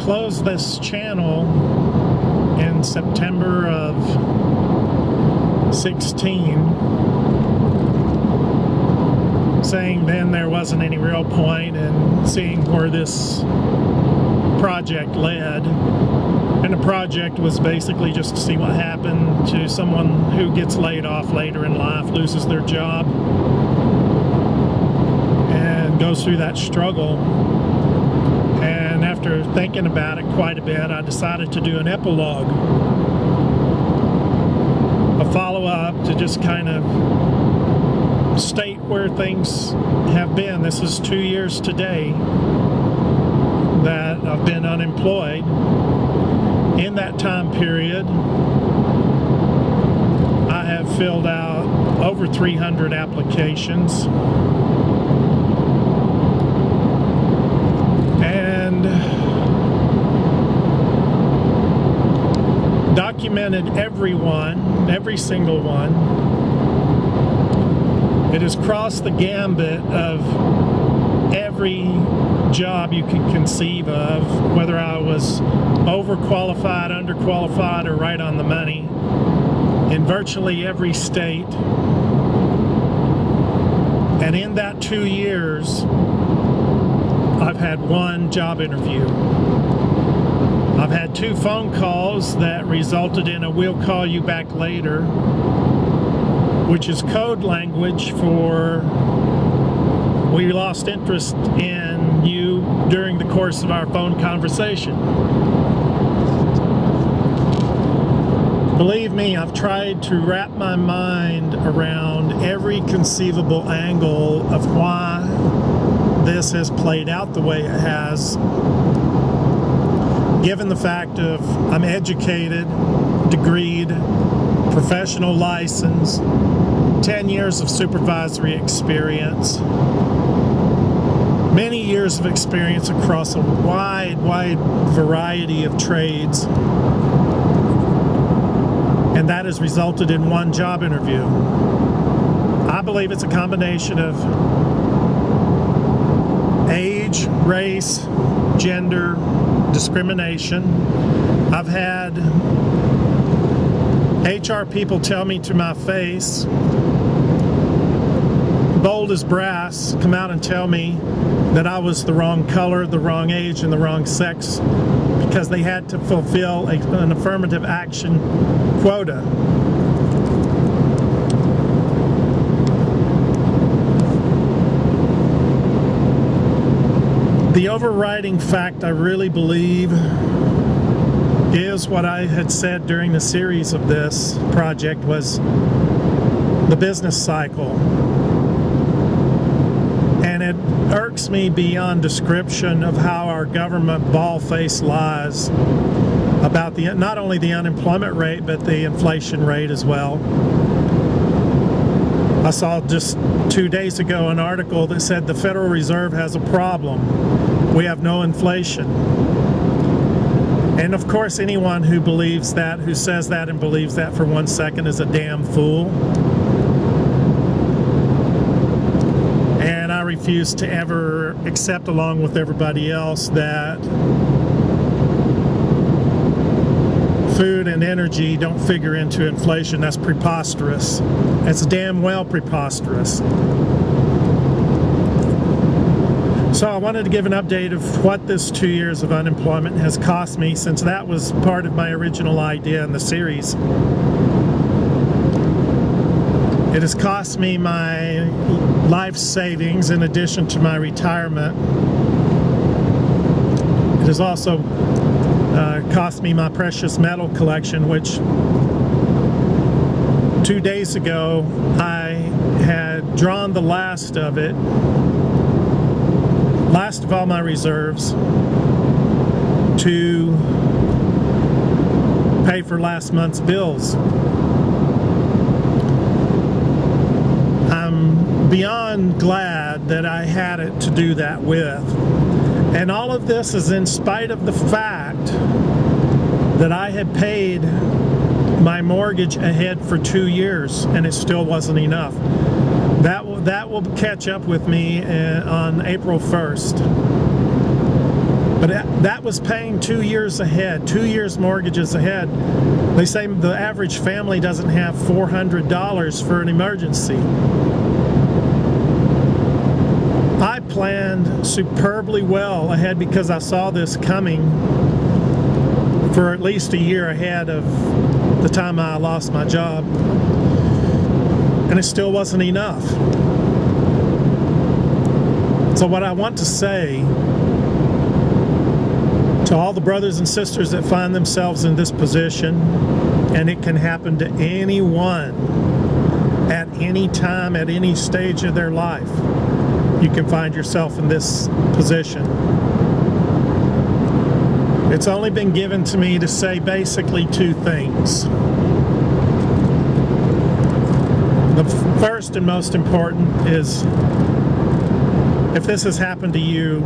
closed this channel in September of 16, saying then there wasn't any real point in seeing where this project led. And the project was basically just to see what happened to someone who gets laid off later in life, loses their job, and goes through that struggle. And after thinking about it quite a bit, I decided to do an epilogue, a follow-up to just kind of state where things have been. This is 2 years today that I've been unemployed. In that time period, I have filled out over 300 applications and documented every single one. It has crossed the gambit of every job you could conceive of, whether I was overqualified, underqualified, or right on the money, in virtually every state. And in that 2 years, I've had one job interview. I've had 2 phone calls that resulted in a "we'll call you back later," which is code language for "we lost interest in you during the course of our phone conversation." Believe me, I've tried to wrap my mind around every conceivable angle of why this has played out the way it has, given the fact of I'm educated, degreed, professional license, 10 years of supervisory experience, many years of experience across a wide variety of trades, and that has resulted in one job interview. I believe it's a combination of age, race, gender, discrimination. I've had HR people tell me to my face, bold as brass, come out and tell me that I was the wrong color, the wrong age, and the wrong sex because they had to fulfill an affirmative action quota. The overriding fact I really believe is what I had said during the series of this project was the business cycle. And it irks me beyond description of how our government bald-faced lies about not only the unemployment rate, but the inflation rate as well. I saw just 2 days ago an article that said the Federal Reserve has a problem. We have no inflation. And of course, anyone who believes that, who says that and believes that for 1 second is a damn fool. And I refuse to ever accept, along with everybody else, that food and energy don't figure into inflation. That's preposterous. That's damn well preposterous. So I wanted to give an update of what this 2 years of unemployment has cost me, since that was part of my original idea in the series. It has cost me my life savings in addition to my retirement. It has also cost me my precious metal collection, which 2 days ago I had drawn the last of it, last of all my reserves, to pay for last month's bills. I'm beyond glad that I had it to do that with. And all of this is in spite of the fact that I had paid my mortgage ahead for 2 years and it still wasn't enough. That will catch up with me on April 1st. But that was paying 2 years ahead, 2 years mortgages ahead. They say the average family doesn't have $400 for an emergency. I planned superbly well ahead because I saw this coming for at least a year ahead of the time I lost my job. And it still wasn't enough. So what I want to say to all the brothers and sisters that find themselves in this position, and it can happen to anyone at any time, at any stage of their life, you can find yourself in this position. It's only been given to me to say basically two things. The first and most important is, if this has happened to you,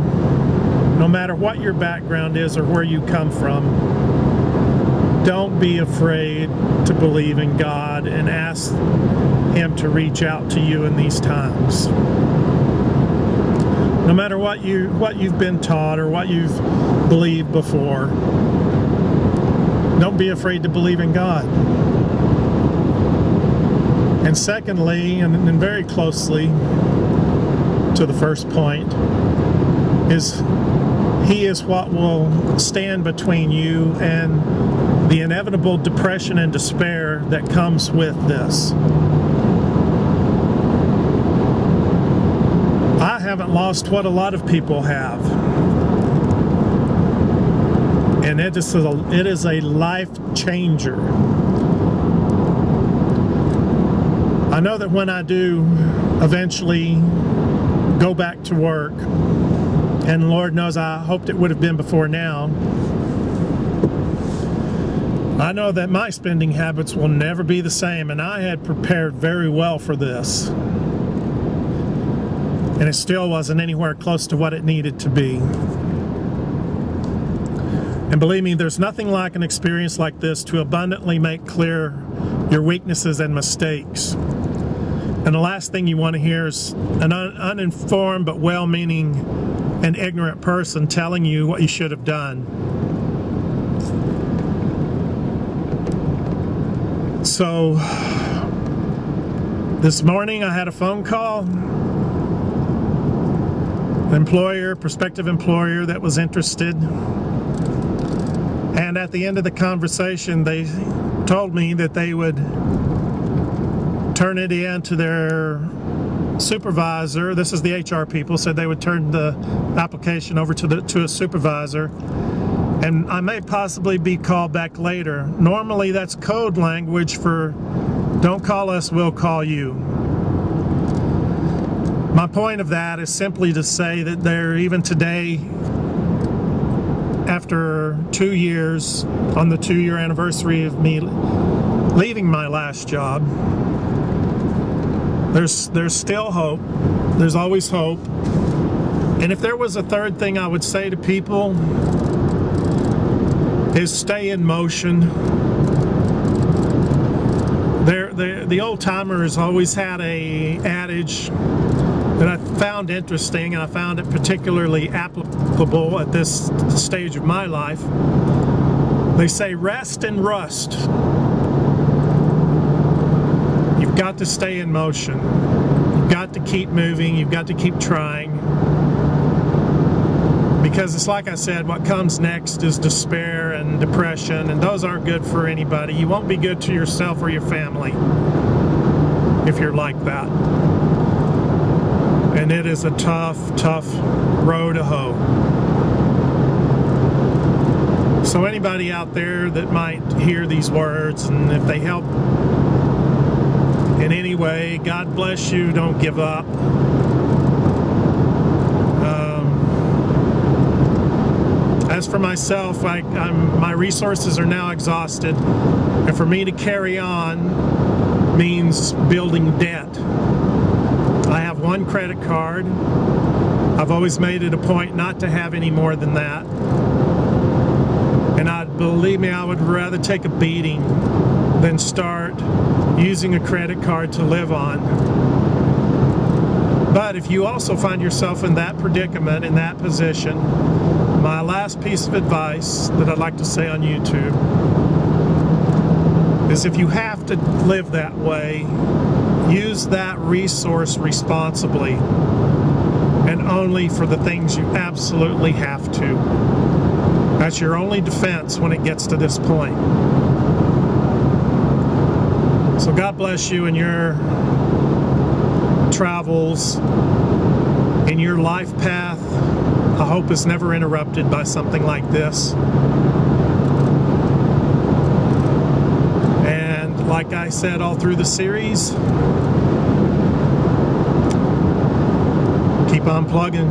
no matter what your background is or where you come from, don't be afraid to believe in God and ask Him to reach out to you in these times. No matter what you've been taught or what you've believed before, don't be afraid to believe in God. And secondly, and very closely to the first point, is He is what will stand between you and the inevitable depression and despair that comes with this. I haven't lost what a lot of people have. And it is a life changer. I know that when I do eventually go back to work, and Lord knows I hoped it would have been before now, I know that my spending habits will never be the same, and I had prepared very well for this. And it still wasn't anywhere close to what it needed to be. And believe me, there's nothing like an experience like this to abundantly make clear your weaknesses and mistakes. And the last thing you want to hear is an uninformed but well-meaning and ignorant person telling you what you should have done. So, this morning I had a phone call. An prospective employer that was interested. And at the end of the conversation, they told me that they would turn it in to their supervisor. This is the HR people, said they would turn the application over to a supervisor, and I may possibly be called back later. Normally that's code language for don't call us, we'll call you. My point of that is simply to say that there, even today, after 2 years, on the 2-year anniversary of me leaving my last job, there's still hope. There's always hope. And if there was a third thing I would say to people, is stay in motion. The old timers always had a adage that I found interesting, and I found it particularly applicable at this stage of my life. They say rest and rust. You've got to stay in motion. You've got to keep moving. You've got to keep trying. Because it's like I said, what comes next is despair and depression, and those aren't good for anybody. You won't be good to yourself or your family if you're like that. And it is a tough, tough road to hoe. So anybody out there that might hear these words, and if they help in any way, God bless you. Don't give up. As for myself, my resources are now exhausted, and for me to carry on means building debt. I have one credit card. I've always made it a point not to have any more than that. And believe me, I would rather take a beating than start using a credit card to live on. But if you also find yourself in that predicament, in that position, my last last piece of advice that I'd like to say on YouTube is if you have to live that way, use that resource responsibly and only for the things you absolutely have to. That's your only defense when it gets to this point. So God bless you in your travels, in your life path. I hope is never interrupted by something like this. And like I said all through the series, keep on plugging.